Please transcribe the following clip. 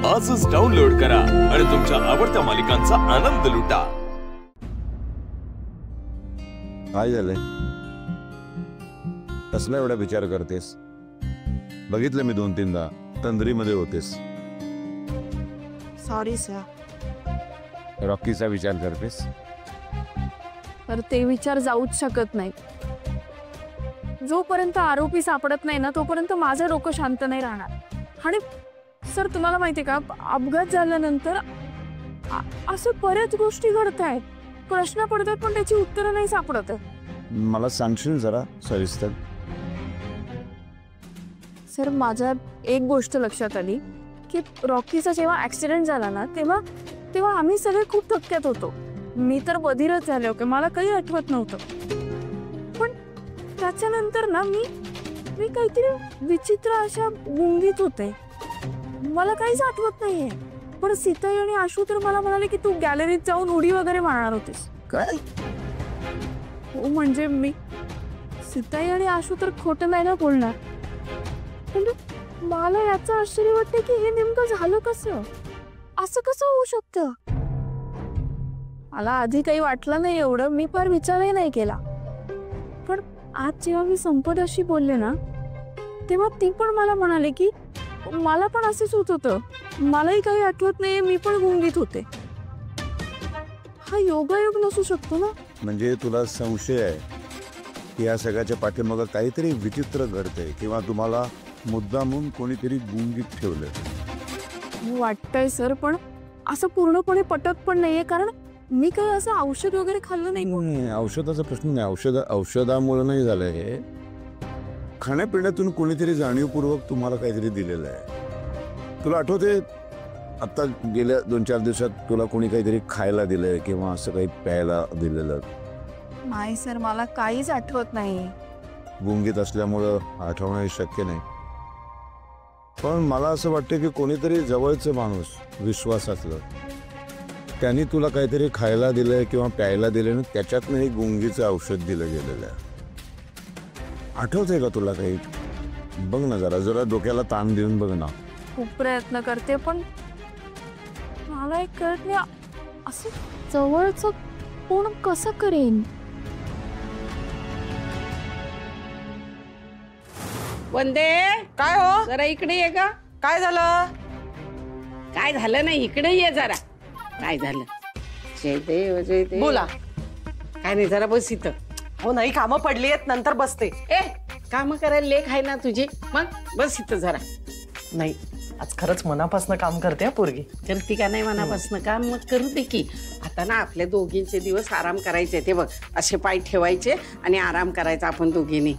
आजच डाउनलोड करा आणि तुमच्या आवडत्या मालिकांचा आनंद लुटा। काय झालंय? कसला एवढा विचार करतेस? बघितलं मी 2-3दा तंद्रीमध्ये होतेस। Sorry sir. रॉकीचा विचार करतेस? पर ते विचार जाऊच शकत नाही। जोपर्यंत आरोपी सापडत नाही ना तोपर्यंत माझं डोकं शांत नाही राहणार। आणि सर तुम्हाला माहिती का, अपघात झाल्यानंतर असं बऱ्याच गोष्टी घडतायत, प्रश्न पडतात पण त्याची उत्तरं नाही सापडत। मला सांगशील जरा सविस्तर? सर माझ्या एक गोष्ट लक्षात आली की रॉकीचा जेव्हा ऍक्सिडेंट झाला ना तेव्हा आम्ही सगळे खूप धक्क्यात होतो। मी तर बधीरच झाले होते, मला काही आठवत नव्हतं। पण त्याच्यानंतर ना मी काहीतरी विचित्र अशा गुंगीत होते, मला काहीच आठवत नाहीये। पण सीताई आणि आशू तर मला म्हणाले की तू गॅलरीत जाऊन उडी वगैरे मारणार होतीस। काय? हो म्हणजे मी सीताई आणि आशू तर खोटं नाही ना बोलणार, पण मला याचं आश्चर्य वाटतं की हे नेमकं झालं कसं, असं कसं होऊ शकतं। मला आधी काही वाटलं नाही एवढं, मी फार विचारही नाही केला। पण आज जेव्हा मी संपदाशी बोलले ना तेव्हा ती पण मला म्हणाले की मला पण असंच होत होतं, मलाही काही आठवत नाहीये, मी पण गुंगीत होते। हा योगायोग नसू शकतो ना? म्हणजे तुला संशय आहे की या सगळ्याच्या पाठीमागे काहीतरी विचित्र घडतंय किंवा तुम्हाला मुद्दामून कोणीतरी गुंगीत ठेवलंय? वाटतंय सर, पण असं पूर्णपणे पटत पण नाहीये, कारण मी काही असं औषध वगैरे खाल्लं नाही। औषधाचा प्रश्न नाही, औषधामुळे नाही झालंय हे। खाण्यापिण्यातून कोणीतरी जाणीवपूर्वक तुम्हाला काहीतरी दिलेलं आहे। तुला आठवते आता गेल्या 2-4 दिवसात तुला कोणी काहीतरी खायला दिलंय किंवा असं काही प्यायला दिलेलं? नाही सर, मला काहीच आठवत नाही। गुंगीत असल्यामुळं आठवणं शक्य नाही, पण मला असं वाटतं की कोणीतरी जवळचं माणूस विश्वासातलं त्यांनी तुला काहीतरी खायला दिलंय किंवा प्यायला दिलं ना, त्याच्यातनं हे गुंगीचं औषध दिलं गेलेलं आहे। आठवतंय का तुला काही? बघ ना, जरा डोक्याला ताण देऊन बघ ना। खूप प्रयत्न करते पण मला एक कळत नाही, असं जवळचं कोण कसं करेन। वंदे, काय हो? जरा इकडे ये ग। काय झालं? काय झालं नाही, इकडे ये जरा। काय झालं? जय देव जय देव। बोला। काय नाही, जरा बस इथं। हो नाही, कामं पडली आहेत, नंतर बसते। ए, काम करायला लेख आहे ना तुझी, मग बस इथं जरा। नाही, आज खरंच मनापासून काम करते हा पोरगी। करती का नाही मनापासून काम? मग करू दे की। आता ना आपल्या दोघींचे दिवस आराम करायचे, ते बघ असे पाय ठेवायचे आणि आराम करायचा आपण दोघींनी।